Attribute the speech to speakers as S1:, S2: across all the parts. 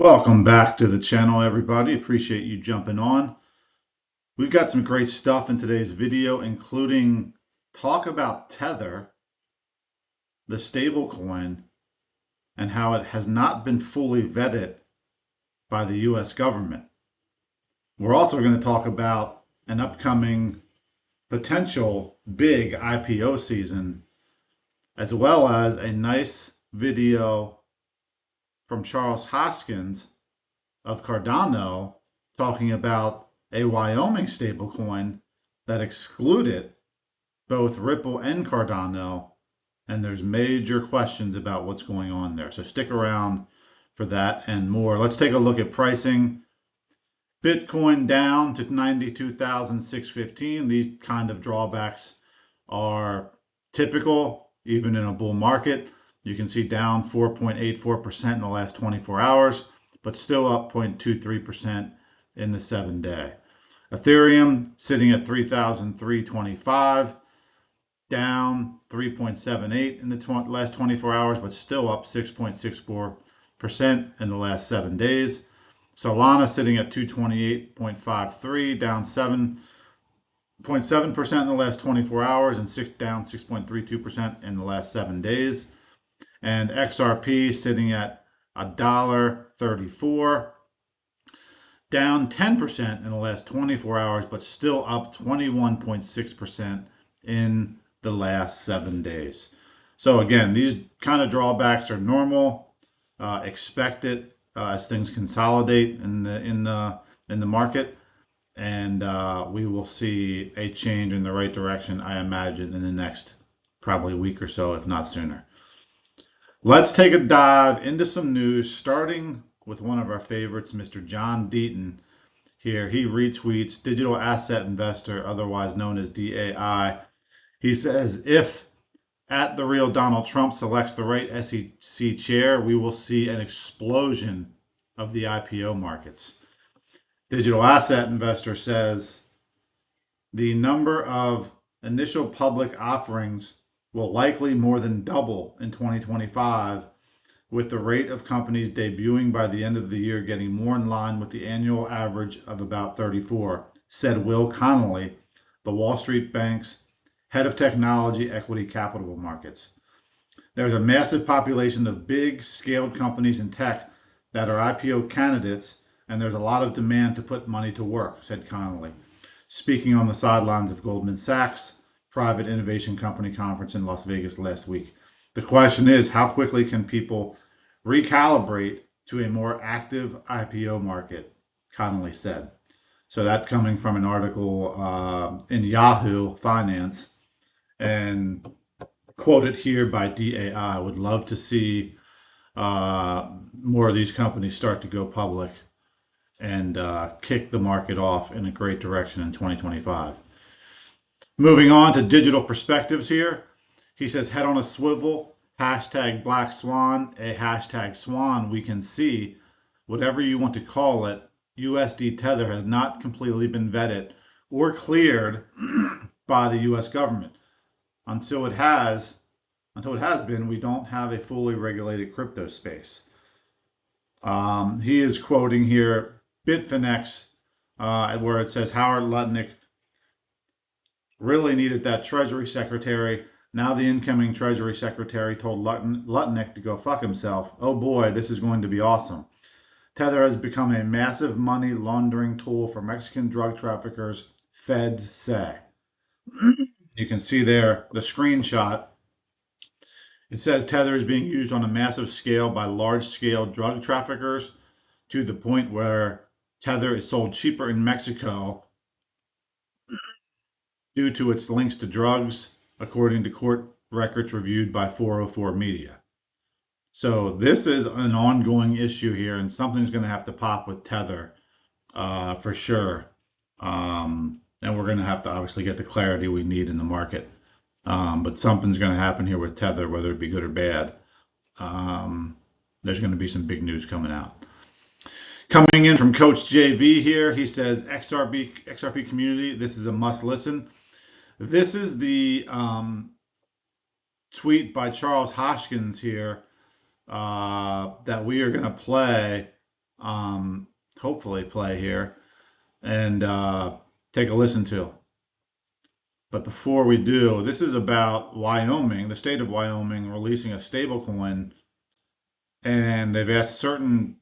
S1: Welcome back to the channel, everybody. Appreciate you jumping on. We've got some great stuff in today's video, including talk about Tether, the stablecoin, and how it has not been fully vetted by the US government. We're also going to talk about an upcoming potential big IPO season, as well as a nice video from Charles Hoskins of Cardano talking about a Wyoming stablecoin that excluded both Ripple and Cardano, and there's major questions about what's going on there. So stick around for that and more. Let's take a look at pricing. Bitcoin down to 92,615. These kind of drawbacks are typical, even in a bull market. You can see down 4.84% in the last 24 hours, but still up 0.23% in the 7-day. Ethereum sitting at 3,325, down 3.78 in the last 24 hours, but still up 6.64% in the last 7 days. Solana sitting at 228.53, down 7.7% in the last 24 hours and down 6.32% in the last 7 days. And XRP sitting at $1.34, down 10% in the last 24 hours, but still up 21.6% in the last 7 days. So again, these kind of drawbacks are normal, expected as things consolidate in the market, and we will see a change in the right direction, I imagine, in the next probably week or so, if not sooner. Let's take a dive into some news, starting with one of our favorites, Mr. John Deaton. Here, he retweets digital asset investor, otherwise known as DAI. He says, if at the real Donald Trump selects the right SEC chair, we will see an explosion of the IPO markets. Digital asset investor says the number of initial public offerings will likely more than double in 2025, with the rate of companies debuting by the end of the year getting more in line with the annual average of about 34, said Will Connolly, the Wall Street Bank's head of technology equity capital markets. There's a massive population of big scaled companies in tech that are IPO candidates, and there's a lot of demand to put money to work, said Connolly, speaking on the sidelines of Goldman Sachs' private innovation company conference in Las Vegas last week. The question is, how quickly can people recalibrate to a more active IPO market, Connolly said. So that coming from an article in Yahoo Finance, and quoted here by DAI. Would love to see more of these companies start to go public and kick the market off in a great direction in 2025. Moving on to digital perspectives here. He says, head on a swivel, hashtag Black Swan, a hashtag Swan we can see, whatever you want to call it. USD Tether has not completely been vetted or cleared by the US government. Until it has been, we don't have a fully regulated crypto space. He is quoting here Bitfinex, where it says Howard Lutnick really needed that Treasury Secretary. Now the incoming Treasury Secretary told Lutnick to go fuck himself. Oh boy, this is going to be awesome. Tether has become a massive money laundering tool for Mexican drug traffickers, feds say. You can see there the screenshot. It says Tether is being used on a massive scale by large-scale drug traffickers to the point where Tether is sold cheaper in Mexico due to its links to drugs, according to court records reviewed by 404 Media. So this is an ongoing issue here, and something's going to have to pop with Tether for sure. And we're going to have to obviously get the clarity we need in the market. But something's going to happen here with Tether, whether it be good or bad. There's going to be some big news coming out. Coming in from Coach JV here, he says, XRP community, this is a must listen. This is the tweet by Charles Hoskinson here that we are going to play hopefully play here and take a listen to. But before we do, this is about Wyoming, the state of Wyoming releasing a stablecoin, and they've asked certain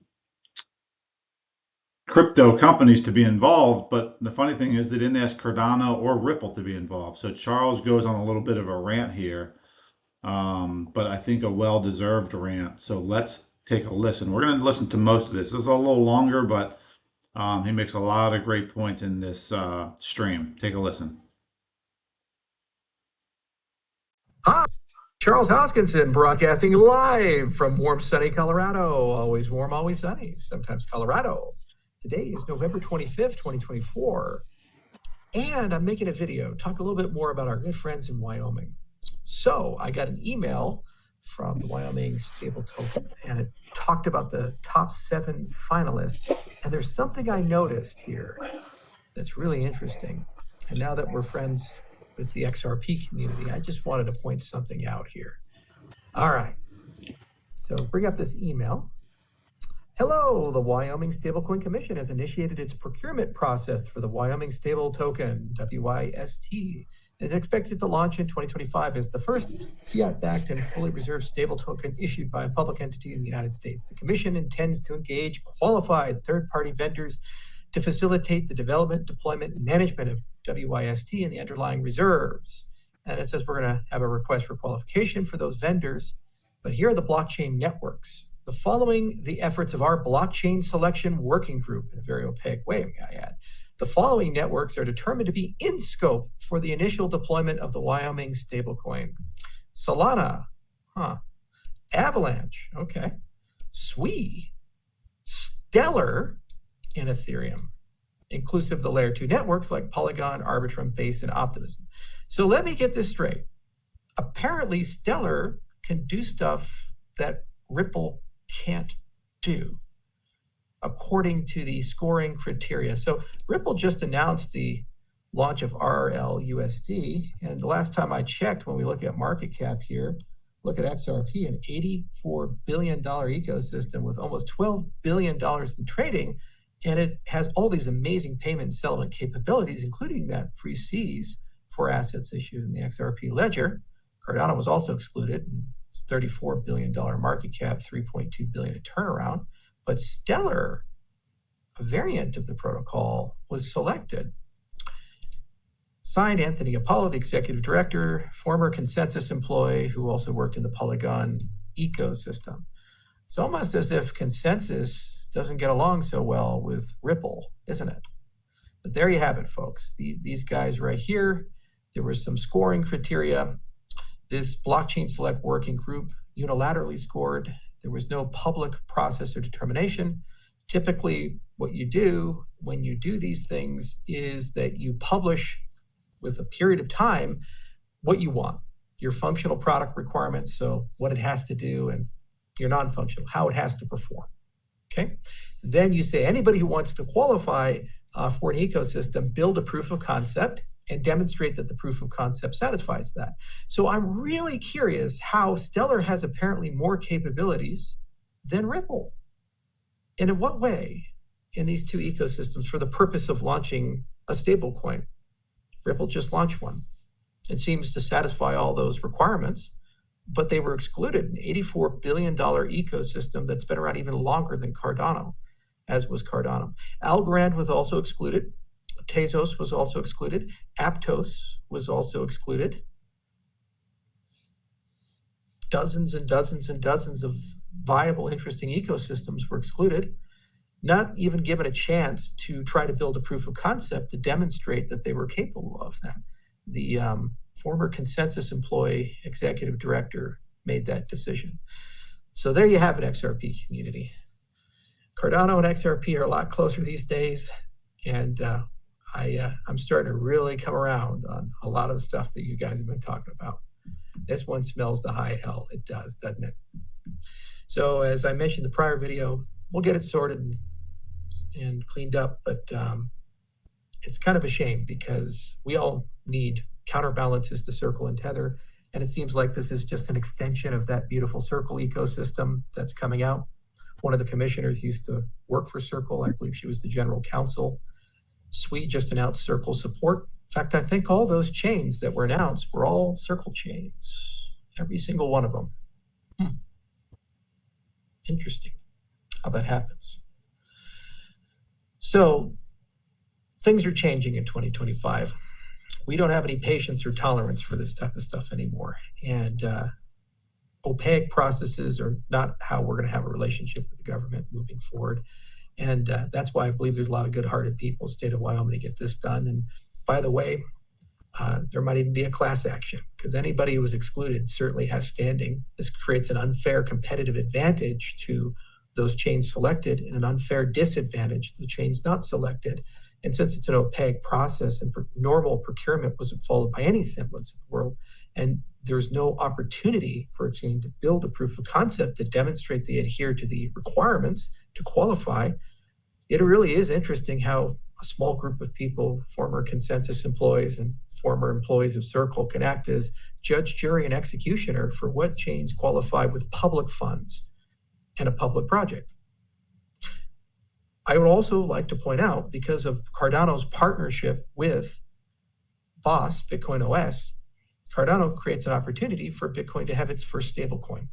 S1: crypto companies to be involved. But the funny thing is, they didn't ask Cardano or Ripple to be involved. So Charles goes on a little bit of a rant here, but I think a well deserved rant. So let's take a listen. We're going to listen to most of this. This is a little longer, but he makes a lot of great points in this stream. Take a listen.
S2: Hi, Charles Hoskinson broadcasting live from warm, sunny Colorado. Always warm, always sunny, sometimes Colorado. Today is November 25th, 2024, and I'm making a video, talk a little bit more about our good friends in Wyoming. So I got an email from the Wyoming Stablecoin, and it talked about the top 7 finalists, and there's something I noticed here that's really interesting. And now that we're friends with the XRP community, I just wanted to point something out here. All right, so bring up this email. Hello, the Wyoming Stablecoin Commission has initiated its procurement process for the Wyoming Stable Token, WYST. It is expected to launch in 2025 as the first fiat-backed and fully reserved stable token issued by a public entity in the United States. The Commission intends to engage qualified third-party vendors to facilitate the development, deployment, and management of WYST and the underlying reserves. And it says we're going to have a request for qualification for those vendors. But here are the blockchain networks. The following the efforts of our blockchain selection working group in a very opaque way, may I add. The following networks are determined to be in scope for the initial deployment of the Wyoming stablecoin. Solana, Avalanche, okay. Sui, Stellar, and Ethereum, inclusive of the layer 2 networks like Polygon, Arbitrum, Base, and Optimism. So let me get this straight. Apparently, Stellar can do stuff that Ripple can't do, according to the scoring criteria. So Ripple just announced the launch of RLUSD, and the last time I checked, when we look at market cap here, look at XRP, an $84 billion ecosystem with almost $12 billion in trading, and it has all these amazing payment and settlement capabilities, including that free Cs for assets issued in the XRP ledger. Cardano was also excluded. It's $34 billion market cap, $3.2 billion in turnaround. But Stellar, a variant of the protocol, was selected. Signed, Anthony Apollo, the executive director, former Consensus employee who also worked in the Polygon ecosystem. It's almost as if Consensus doesn't get along so well with Ripple, isn't it? But there you have it, folks. These guys right here, there were some scoring criteria. This blockchain select working group unilaterally scored. There was no public process or determination. Typically, what you do when you do these things is that you publish with a period of time what you want, your functional product requirements, so what it has to do, and your non-functional, how it has to perform. Okay. Then you say anybody who wants to qualify for an ecosystem, build a proof of concept and demonstrate that the proof of concept satisfies that. So I'm really curious how Stellar has apparently more capabilities than Ripple. And in what way in these two ecosystems for the purpose of launching a stablecoin? Ripple just launched one. It seems to satisfy all those requirements, but they were excluded. An $84 billion ecosystem that's been around even longer than Cardano, as was Cardano. Algorand was also excluded. Tezos was also excluded. Aptos was also excluded. Dozens and dozens and dozens of viable, interesting ecosystems were excluded, not even given a chance to try to build a proof of concept to demonstrate that they were capable of that. The former Consensus employee, executive director, made that decision. So there you have it, XRP community. Cardano and XRP are a lot closer these days, and I'm starting to really come around on a lot of the stuff that you guys have been talking about. This one smells the high hell. It does, doesn't it? So as I mentioned in the prior video, we'll get it sorted and cleaned up, but it's kind of a shame because we all need counterbalances to Circle and Tether, and it seems like this is just an extension of that beautiful Circle ecosystem that's coming out. One of the commissioners used to work for Circle. I believe she was the general counsel. SWE just announced Circle support. In fact, I think all those chains that were announced were all Circle chains, every single one of them. Interesting how that happens. So things are changing in 2025. We don't have any patience or tolerance for this type of stuff anymore. And opaque processes are not how we're going to have a relationship with the government moving forward. And that's why I believe there's a lot of good-hearted people in the state of Wyoming to get this done. And by the way, there might even be a class action, because anybody who was excluded certainly has standing. This creates an unfair competitive advantage to those chains selected and an unfair disadvantage to the chains not selected. And since it's an opaque process and normal procurement wasn't followed by any semblance of the world, and there's no opportunity for a chain to build a proof of concept to demonstrate they adhere to the requirements to qualify, it really is interesting how a small group of people, former consensus employees and former employees of Circle, can act as judge, jury, and executioner for what chains qualify with public funds and a public project. I would also like to point out, because of Cardano's partnership with BOSS, Bitcoin OS, Cardano creates an opportunity for Bitcoin to have its first stablecoin.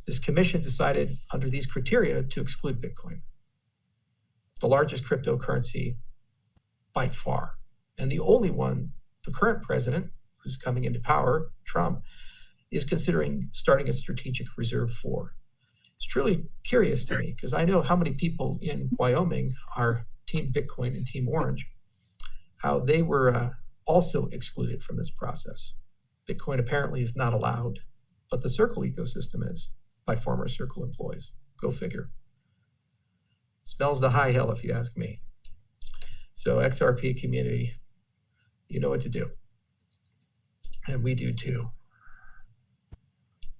S2: This commission decided under these criteria to exclude Bitcoin, the largest cryptocurrency by far, and the only one the current president, who's coming into power, Trump, is considering starting a strategic reserve for. It's truly curious to me, because I know how many people in Wyoming are Team Bitcoin and Team Orange, how they were also excluded from this process. Bitcoin apparently is not allowed, but the Circle ecosystem is, by former Circle employees. Go figure. Smells the high hell, if you ask me. So XRP community, you know what to do. And we do too.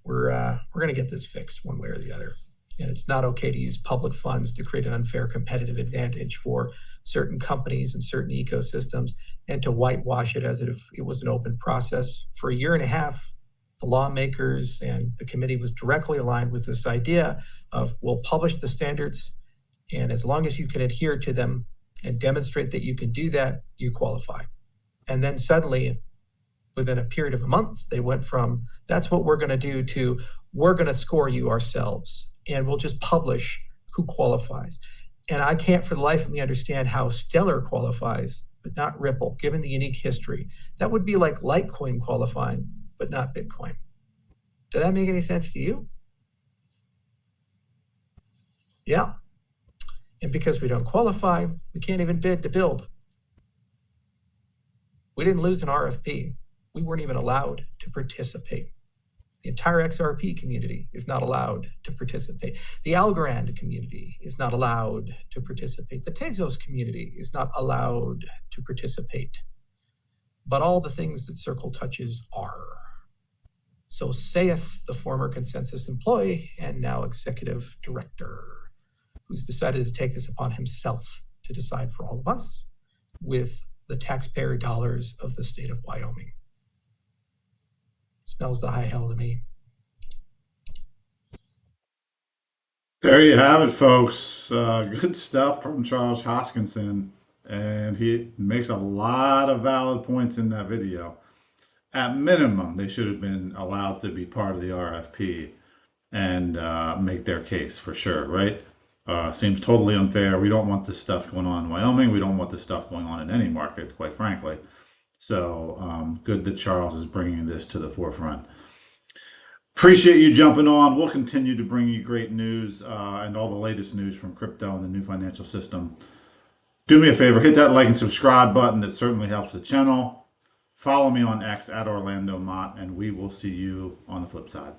S2: We're going to get this fixed one way or the other. And it's not okay to use public funds to create an unfair competitive advantage for certain companies and certain ecosystems, and to whitewash it as if it was an open process. For a year and a half, the lawmakers and the committee was directly aligned with this idea of, we'll publish the standards, and as long as you can adhere to them and demonstrate that you can do that, you qualify. And then suddenly, within a period of a month, they went from, that's what we're going to do, to, we're going to score you ourselves, and we'll just publish who qualifies. And I can't for the life of me understand how Stellar qualifies, but not Ripple, given the unique history. That would be like Litecoin qualifying, but not Bitcoin. Does that make any sense to you? Yeah. And because we don't qualify, we can't even bid to build. We didn't lose an RFP. We weren't even allowed to participate. The entire XRP community is not allowed to participate. The Algorand community is not allowed to participate. The Tezos community is not allowed to participate. But all the things that Circle touches are. So saith the former consensus employee and now executive director, who's decided to take this upon himself to decide for all of us with the taxpayer dollars of the state of Wyoming. Smells the high hell to me.
S1: There you have it, folks. Good stuff from Charles Hoskinson, and he makes a lot of valid points in that video. At minimum, they should have been allowed to be part of the RFP and make their case for sure, right? Seems totally unfair. We don't want this stuff going on in Wyoming. We don't want this stuff going on in any market, quite frankly. So good that Charles is bringing this to the forefront. Appreciate you jumping on. We'll continue to bring you great news and all the latest news from crypto and the new financial system. Do me a favor, hit that like and subscribe button. It certainly helps the channel. Follow me on X at Orlando Mott, and we will see you on the flip side.